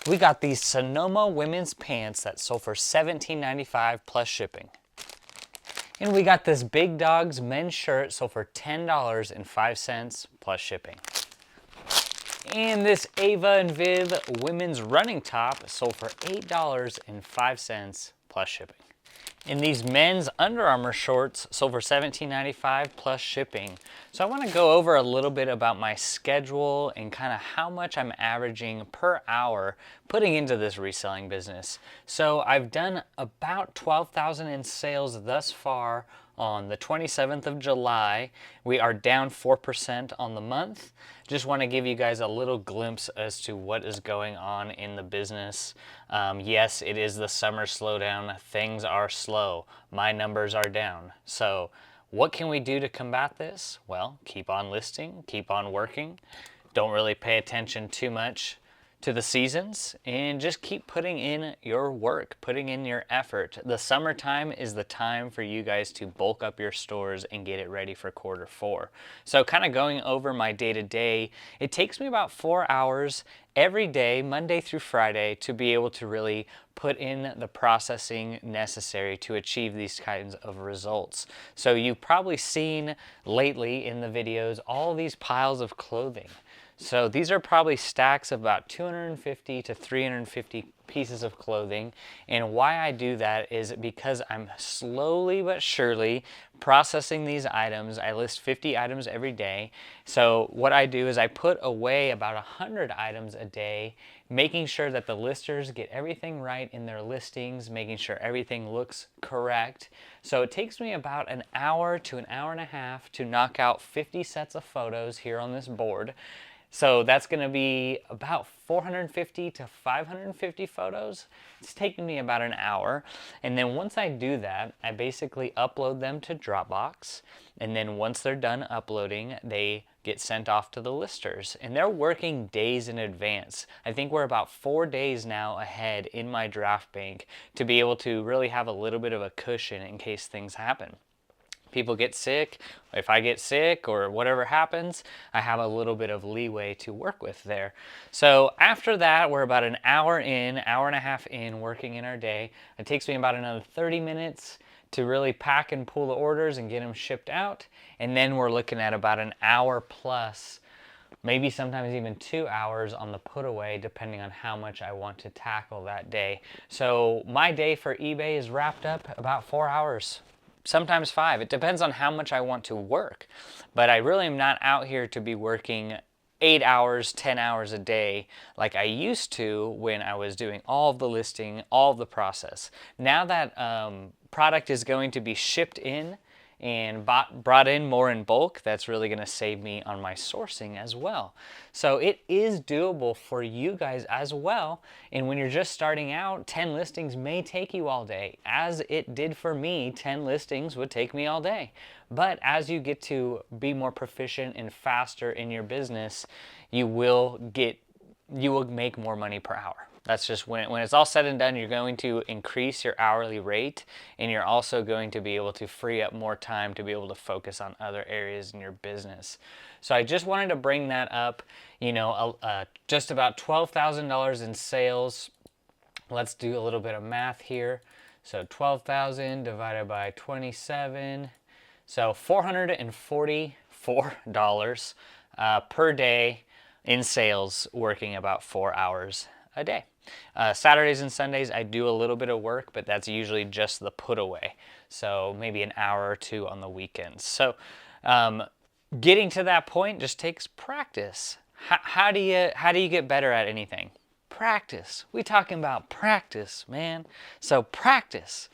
we got these Sonoma women's pants that sold for $17.95 plus shipping. And we got this Big Dogs men's shirt sold for $10.05 plus shipping. And this Ava and Viv women's running top sold for $8.05 plus shipping. And these men's Under Armour shorts sold for $17.95 plus shipping. So I want to go over a little bit about my schedule and kind of how much I'm averaging per hour putting into this reselling business. So I've done about $12,000 in sales thus far on the 27th of July. We are down 4% on the month. Just want to give you guys a little glimpse as to what is going on in the business. Yes, it is the summer slowdown. Things are slow. My numbers are down. So what can we do to combat this? Well, keep on listing, keep on working. Don't really pay attention too much to the seasons, and just keep putting in your work, putting in your effort. The summertime is the time for you guys to bulk up your stores and get it ready for Q4. So kind of going over my day-to-day, it takes me about 4 hours every day, Monday through Friday, to be able to really put in the processing necessary to achieve these kinds of results. So you've probably seen lately in the videos all these piles of clothing. So these are probably stacks of about 250 to 350 pieces of clothing. And why I do that is because I'm slowly but surely processing these items. I list 50 items every day. So what I do is I put away about 100 items a day, making sure that the listers get everything right in their listings, making sure everything looks correct. So it takes me about an hour to an hour and a half to knock out 50 sets of photos here on this board. So that's going to be about 450 to 550 photos. It's taking me about an hour. And then once I do that, I basically upload them to Dropbox. And then once they're done uploading, they get sent off to the listers. And they're working days in advance. I think we're about 4 days now ahead in my draft bank to be able to really have a little bit of a cushion in case things happen. People get sick, if I get sick or whatever happens, I have a little bit of leeway to work with there. So after that, we're about an hour in, hour and a half in working in our day. It takes me about another 30 minutes to really pack and pull the orders and get them shipped out. And then we're looking at about an hour plus, maybe sometimes even 2 hours on the put away, depending on how much I want to tackle that day. So my day for eBay is wrapped up about 4 hours. Sometimes 5. It depends on how much I want to work. But I really am not out here to be working 8 hours, 10 hours a day like I used to when I was doing all of the listing, all of the process. Now that product is going to be shipped in and brought in more in bulk, that's really going to save me on my sourcing as well. So it is doable for you guys as well. And when you're just starting out, 10 listings may take you all day. As it did for me, 10 listings would take me all day. But as you get to be more proficient and faster in your business, you will make more money per hour. That's just when it's all said and done, you're going to increase your hourly rate, and you're also going to be able to free up more time to be able to focus on other areas in your business. So I just wanted to bring that up, just about $12,000 in sales. Let's do a little bit of math here. So 12,000 divided by 27. So $444 per day in sales, working about 4 hours a day. Saturdays and Sundays I do a little bit of work, but that's usually just the put away. So maybe an hour or two on the weekends. So getting to that point just takes practice. How do you get better at anything? Practice. We talking about practice, man. So practice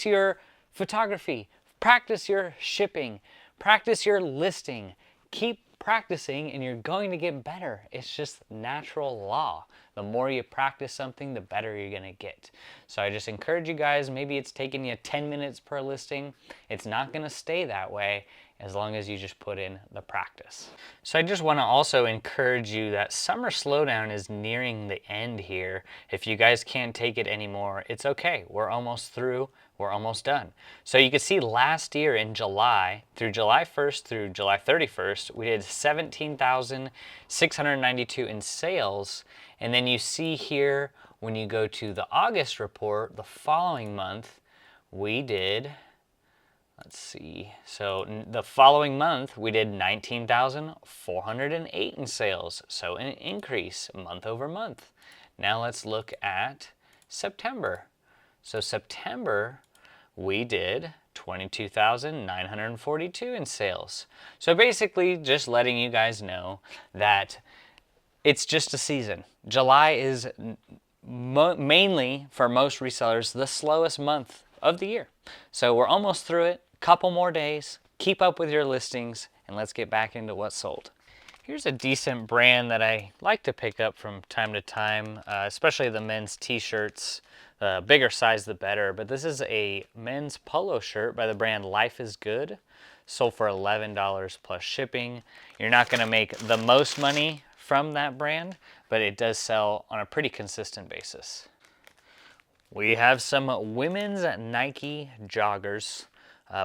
your photography, practice your shipping, practice your listing. Keep practicing and you're going to get better. It's just natural law. The more you practice something, the better you're going to get. So I just encourage you guys, maybe it's taking you 10 minutes per listing. It's not going to stay that way. as long as you just put in the practice. So I just want to also encourage you that summer slowdown is nearing the end here. If you guys can't take it anymore, it's okay. We're almost through. We're almost done. So you can see last year in July, through July 1st through July 31st, we did 17,692 in sales. And then you see here, when you go to the August report, the following month, we did, let's see, so the following month, we did 19,408 in sales. So an increase month over month. Now let's look at September. So September, we did 22,942 in sales. So basically just letting you guys know that it's just a season. July is mainly, for most resellers, the slowest month of the year. So we're almost through it, couple more days, keep up with your listings, and let's get back into what's sold. Here's a decent brand that I like to pick up from time to time, especially the men's t-shirts. The bigger size, the better. But this is a men's polo shirt by the brand Life is Good. Sold for $11 plus shipping. You're not going to make the most money from that brand, but it does sell on a pretty consistent basis. We have some women's Nike joggers,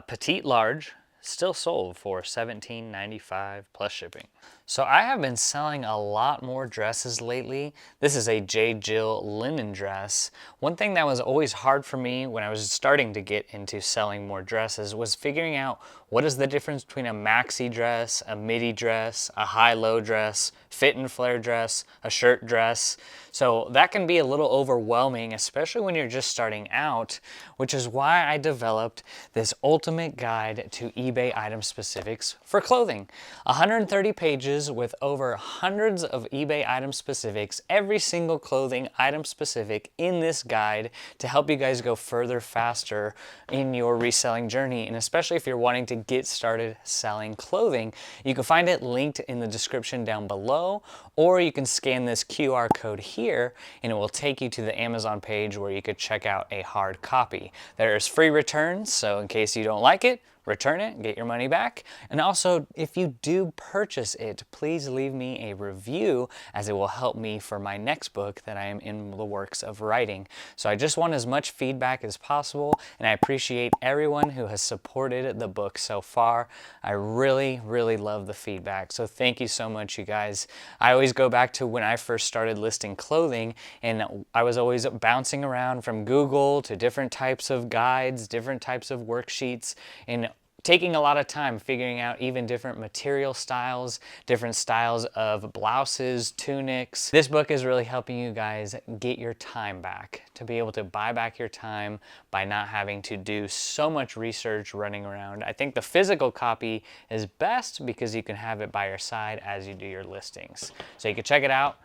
petite large, still sold for $17.95 plus shipping. So I have been selling a lot more dresses lately. This is a J. Jill linen dress. One thing that was always hard for me when I was starting to get into selling more dresses was figuring out what is the difference between a maxi dress, a midi dress, a high-low dress, fit and flare dress, a shirt dress. So that can be a little overwhelming, especially when you're just starting out, which is why I developed this ultimate guide to eBay item specifics for clothing. 130 pages with over hundreds of eBay item specifics, every single clothing item specific in this guide to help you guys go further faster in your reselling journey. And especially if you're wanting to get started selling clothing, you can find it linked in the description down below, or you can scan this QR code here and it will take you to the Amazon page where you could check out a hard copy. There's free returns, so in case you don't like it, return it, get your money back. And also, if you do purchase it, please leave me a review, as it will help me for my next book that I am in the works of writing. So I just want as much feedback as possible, and I appreciate everyone who has supported the book so far. I really, really love the feedback. So thank you so much, you guys. I always go back to when I first started listing clothing, and I was always bouncing around from Google to different types of guides, different types of worksheets, and taking a lot of time figuring out even different material styles, different styles of blouses, tunics. This book is really helping you guys get your time back, to be able to buy back your time by not having to do so much research running around. I think the physical copy is best because you can have it by your side as you do your listings. So you can check it out.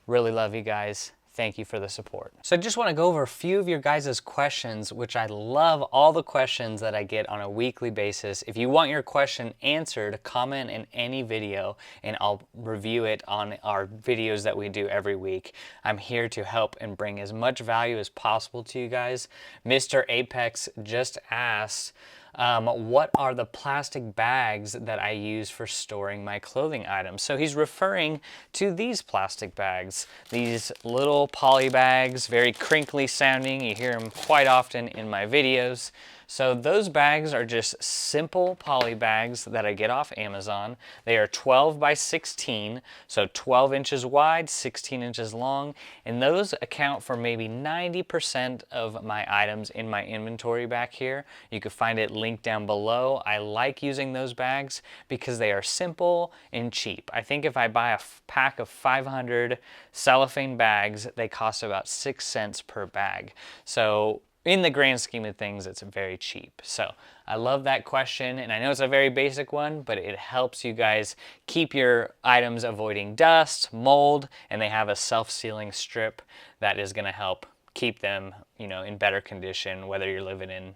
Really love you guys. Thank you for the support. So I just want to go over a few of your guys' questions, which I love all the questions that I get on a weekly basis. If you want your question answered, comment in any video and I'll review it on our videos that we do every week. I'm here to help and bring as much value as possible to you guys. Mr. Apex just asked, what are the plastic bags that I use for storing my clothing items? So he's referring to these plastic bags, these little poly bags, very crinkly sounding. You hear them quite often in my videos. So those bags are just simple poly bags that I get off Amazon. They are 12 by 16, so 12 inches wide, 16 inches long, and those account for maybe 90% of my items in my inventory back here. You can find it linked down below. I like using those bags because they are simple and cheap. I think if I buy a pack of 500 cellophane bags, they cost about 6 cents per bag. So in the grand scheme of things, it's very cheap. So I love that question, and I know it's a very basic one, but it helps you guys keep your items avoiding dust, mold, and they have a self-sealing strip that is going to help keep them, in better condition, whether you're living in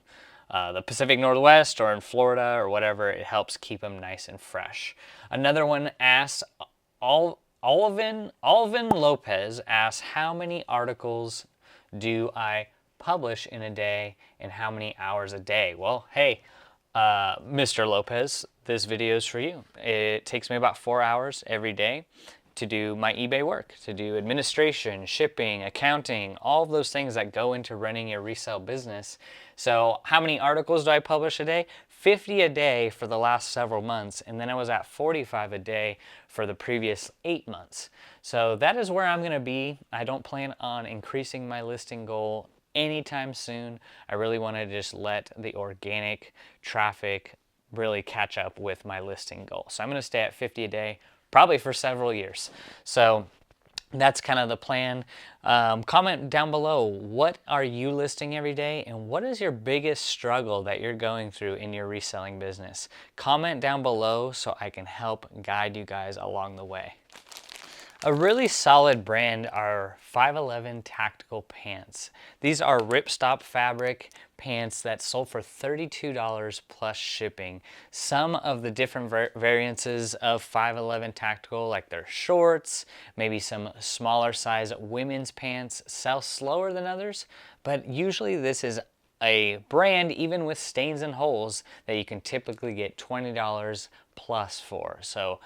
the Pacific Northwest or in Florida or whatever. It helps keep them nice and fresh. Another one asks, Alvin Lopez asks, how many articles do I publish in a day and how many hours a day? Well, hey, Mr. Lopez, this video is for you. It takes me about 4 hours every day to do my eBay work, to do administration, shipping, accounting, all of those things that go into running your resale business. So how many articles do I publish a day? 50 a day for the last several months, and then I was at 45 a day for the previous 8 months. So that is where I'm going to be. I don't plan on increasing my listing goal anytime soon. I really want to just let the organic traffic really catch up with my listing goal. So I'm going to stay at 50 a day, probably for several years. So that's kind of the plan. Comment down below, what are you listing every day, and what is your biggest struggle that you're going through in your reselling business? Comment down below so I can help guide you guys along the way. A really solid brand are 511 tactical pants. These are ripstop fabric pants that sold for $32 plus shipping. Some of the different variances of 511 tactical, like their shorts, maybe some smaller size women's pants, sell slower than others, but usually this is a brand, even with stains and holes, that you can typically get $20 plus for. So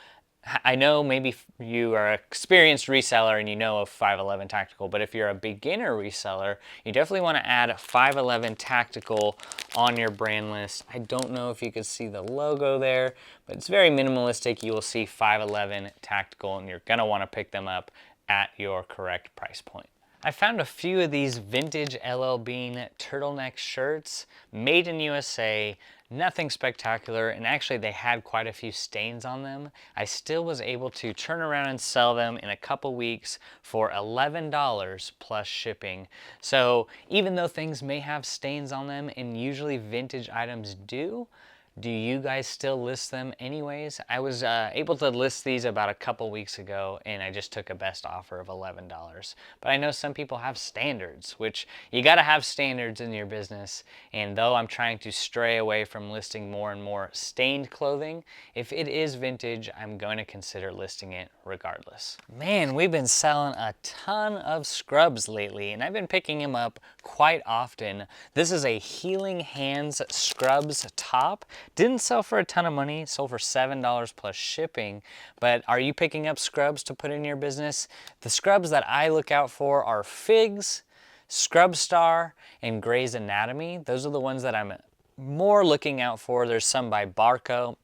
I know maybe you are an experienced reseller and you know of 511 Tactical, but if you're a beginner reseller, you definitely want to add 511 Tactical on your brand list. I don't know if you can see the logo there, but it's very minimalistic. You will see 511 Tactical, and you're going to want to pick them up at your correct price point. I found a few of these vintage LL Bean turtleneck shirts, made in USA, nothing spectacular, and actually they had quite a few stains on them. I still was able to turn around and sell them in a couple weeks for $11 plus shipping. So even though things may have stains on them, and usually vintage items do you guys still list them anyways? I was able to list these about a couple weeks ago, and I just took a best offer of $11. But I know some people have standards, which you got to have standards in your business. And though I'm trying to stray away from listing more and more stained clothing, if it is vintage, I'm going to consider listing it regardless. Man, we've been selling a ton of scrubs lately, and I've been picking them up quite often. This is a Healing Hands Scrubs top. Didn't sell for a ton of money, sold for $7 plus shipping, but are you picking up scrubs to put in your business? The scrubs that I look out for are Figs, Scrub Star, and Grey's Anatomy. Those are the ones that I'm more looking out for. There's some by Barco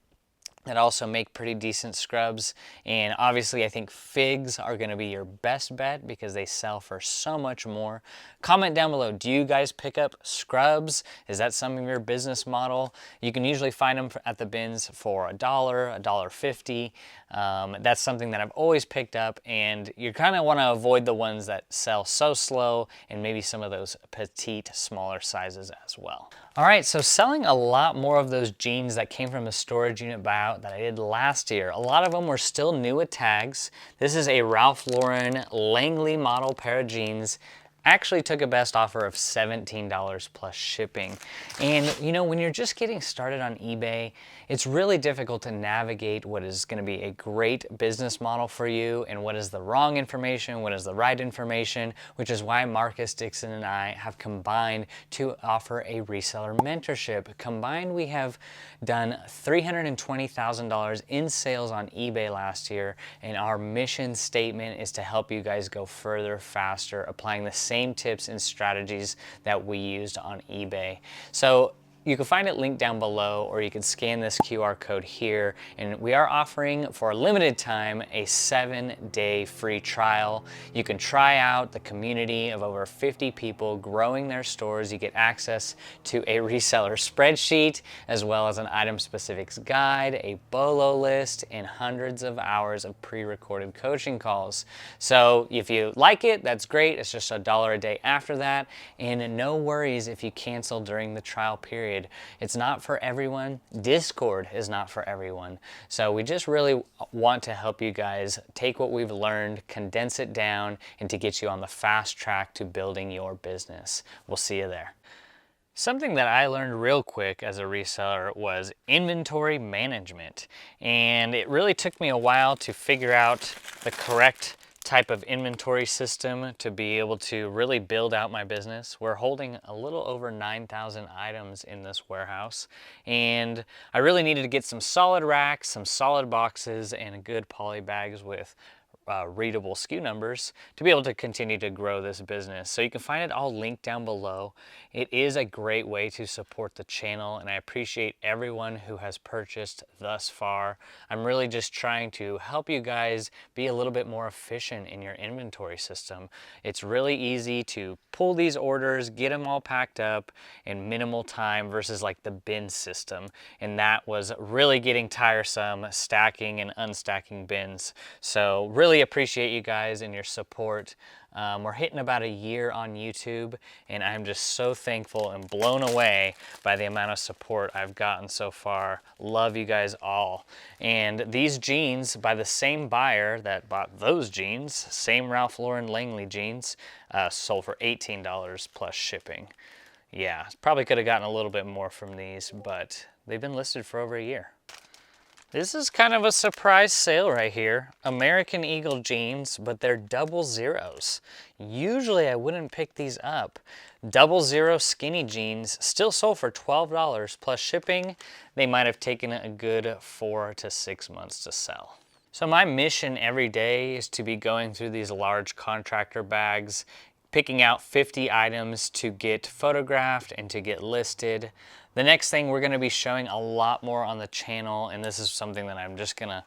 that also make pretty decent scrubs, and obviously I think Figs are going to be your best bet because they sell for so much more. Comment down below, do you guys pick up scrubs? Is that some of your business model? You can usually find them at the bins for $1, $1.50. That's something that I've always picked up, and you kind of want to avoid the ones that sell so slow, and maybe some of those petite, smaller sizes as well. All right, so selling a lot more of those jeans that came from a storage unit buyout that I did last year. A lot of them were still new with tags. This is a Ralph Lauren Langley model pair of jeans. Actually took a best offer of $17 plus shipping. And you know, when you're just getting started on eBay, it's really difficult to navigate what is going to be a great business model for you and what is the wrong information, what is the right information, which is why Marcus Dixon and I have combined to offer a reseller mentorship. Combined, we have done $320,000 in sales on eBay last year, and our mission statement is to help you guys go further, faster, applying the same tips and strategies that we used on eBay. So you can find it linked down below, or you can scan this QR code here. And we are offering for a limited time a 7-day free trial. You can try out the community of over 50 people growing their stores. You get access to a reseller spreadsheet, as well as an item specifics guide, a BOLO list, and hundreds of hours of pre-recorded coaching calls. So if you like it, that's great. It's just $1 a day after that. And no worries if you cancel during the trial period. It's not for everyone. Discord is not for everyone. So we just really want to help you guys take what we've learned, condense it down, and to get you on the fast track to building your business. We'll see you there. Something that I learned real quick as a reseller was inventory management. And it really took me a while to figure out the correct type of inventory system to be able to really build out my business. We're holding a little over 9,000 items in this warehouse, and I really needed to get some solid racks, some solid boxes, and good poly bags with readable SKU numbers to be able to continue to grow this business. So you can find it all linked down below. It is a great way to support the channel, and I appreciate everyone who has purchased thus far. I'm really just trying to help you guys be a little bit more efficient in your inventory system. It's really easy to pull these orders, get them all packed up in minimal time versus like the bin system, and that was really getting tiresome, stacking and unstacking bins. So really appreciate you guys and your support. We're hitting about a year on YouTube, and I'm just so thankful and blown away by the amount of support I've gotten so far. Love you guys all. And these jeans, by the same buyer that bought those jeans, same Ralph Lauren Langley jeans, sold for $18 plus shipping. Yeah, probably could have gotten a little bit more from these, but they've been listed for over a year. This is kind of a surprise sale right here. American Eagle jeans, but they're 00s. Usually I wouldn't pick these up. 00 skinny jeans still sold for $12 plus shipping. They might have taken a good 4 to 6 months to sell. So my mission every day is to be going through these large contractor bags, picking out 50 items to get photographed and to get listed. The next thing we're going to be showing a lot more on the channel, and this is something that I'm just going to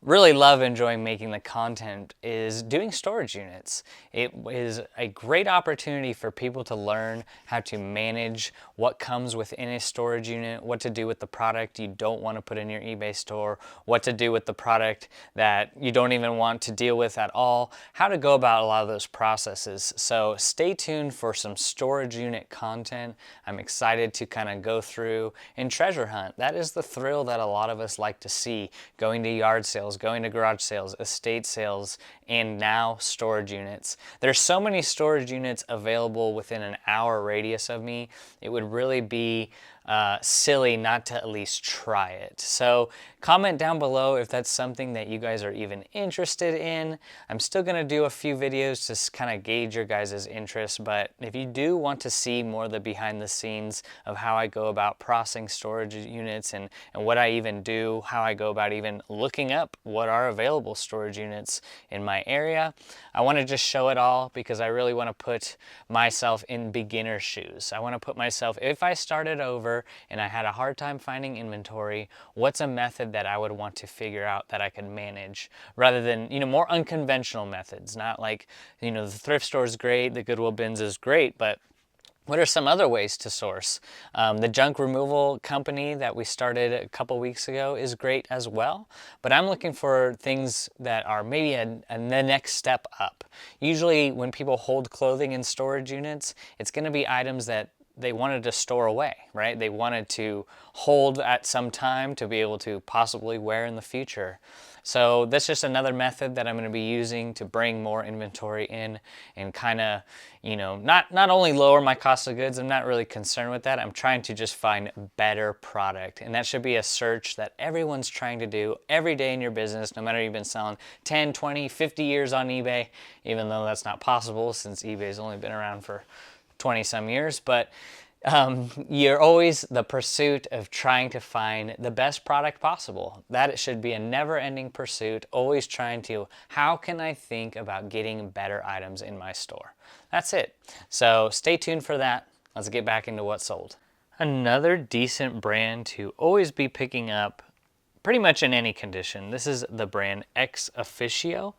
really love enjoying making the content, is doing storage units. It is a great opportunity for people to learn how to manage what comes within a storage unit, what to do with the product you don't want to put in your eBay store, what to do with the product that you don't even want to deal with at all, how to go about a lot of those processes. So stay tuned for some storage unit content. I'm excited to kind of go through and treasure hunt. That is the thrill that a lot of us like to see, going to yard sales, going to garage sales, estate sales, and now storage units. There's so many storage units available within an hour radius of me. It would really be silly not to at least try it. So comment down below if that's something that you guys are even interested in. I'm still going to do a few videos to kind of gauge your guys' interest, but if you do want to see more of the behind the scenes of how I go about processing storage units and what I even do, how I go about even looking up what are available storage units in my area, I want to just show it all because I really want to put myself in beginner shoes. I want to put myself, if I started over and I had a hard time finding inventory, what's a method that I would want to figure out that I could manage, rather than, more unconventional methods. Not like, the thrift store is great, the Goodwill bins is great, but what are some other ways to source? The junk removal company that we started a couple weeks ago is great as well, but I'm looking for things that are maybe the next step up. Usually when people hold clothing in storage units, it's going to be items that they wanted to store away, right? They wanted to hold at some time to be able to possibly wear in the future. So that's just another method that I'm going to be using to bring more inventory in and kind of, not only lower my cost of goods. I'm not really concerned with that. I'm trying to just find better product. And that should be a search that everyone's trying to do every day in your business, no matter you've been selling 10, 20, 50 years on eBay, even though that's not possible since eBay's only been around for 20 some years, but you're always the pursuit of trying to find the best product possible. That it should be a never-ending pursuit, always trying to, how can I think about getting better items in my store? That's it. So stay tuned for that. Let's get back into what sold. Another decent brand to always be picking up pretty much in any condition. This is the brand Ex Officio.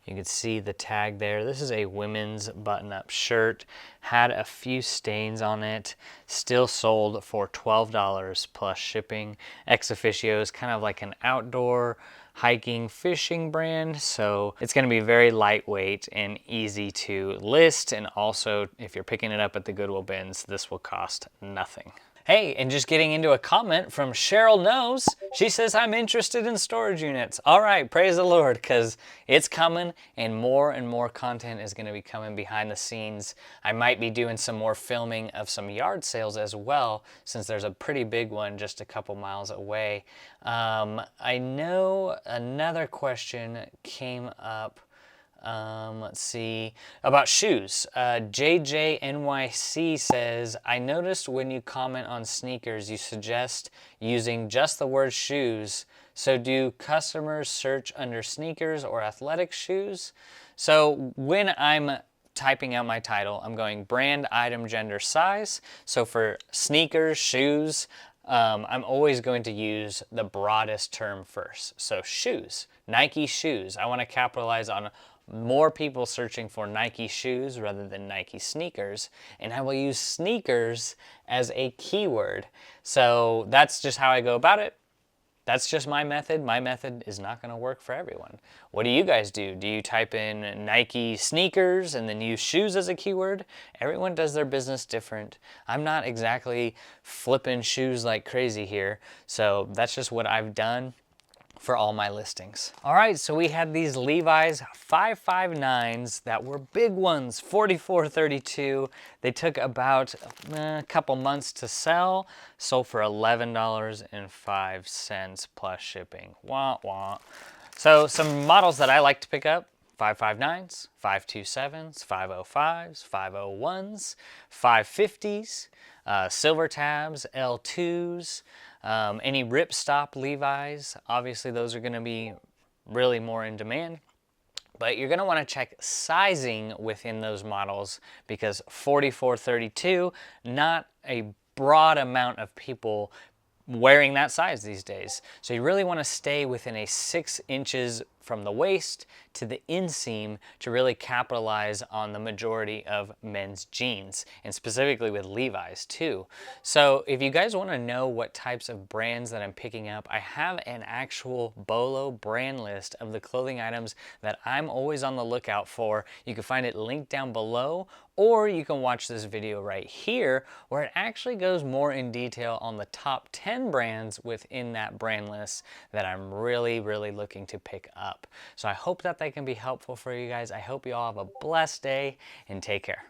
You can see the tag there. This is a women's button-up shirt. Had a few stains on it. Still sold for $12 plus shipping. Ex Officio is kind of like an outdoor hiking, fishing brand. So it's going to be very lightweight and easy to list. And also, if you're picking it up at the Goodwill bins, this will cost nothing. Hey, and just getting into a comment from Cheryl Knows. She says, I'm interested in storage units. All right, praise the Lord, because it's coming and more content is going to be coming behind the scenes. I might be doing some more filming of some yard sales as well, since there's a pretty big one just a couple miles away. I know another question came up Let's see. About shoes. JJNYC says, I noticed when you comment on sneakers, you suggest using just the word shoes. So do customers search under sneakers or athletic shoes? So when I'm typing out my title, I'm going brand, item, gender, size. So for sneakers, shoes, I'm always going to use the broadest term first. So shoes, Nike shoes. I want to capitalize on more people searching for Nike shoes rather than Nike sneakers, and I will use sneakers as a keyword. So that's just how I go about it. That's just my method. My method is not going to work for everyone. What do you guys do? Do you type in Nike sneakers and then use shoes as a keyword? Everyone does their business different. I'm not exactly flipping shoes like crazy here. So that's just what I've done for all my listings. All right, so we had these Levi's 559s that were big ones, 44.32. They took about a couple months to sell, sold for $11.05 plus shipping. Wah, wah. So some models that I like to pick up: 559s, 527s, 505s, 501s, 550s, silver tabs, L2s, any ripstop Levi's. Obviously those are going to be really more in demand. But you're going to want to check sizing within those models, because 44-32, not a broad amount of people wearing that size these days. So you really want to stay within a 6 inches from the waist to the inseam to really capitalize on the majority of men's jeans, and specifically with Levi's too. So if you guys want to know what types of brands that I'm picking up, I have an actual Bolo brand list of the clothing items that I'm always on the lookout for. You can find it linked down below, or you can watch this video right here where it actually goes more in detail on the top 10 brands within that brand list that I'm really looking to pick up. So I hope that they can be helpful for you guys. I hope you all have a blessed day, and take care.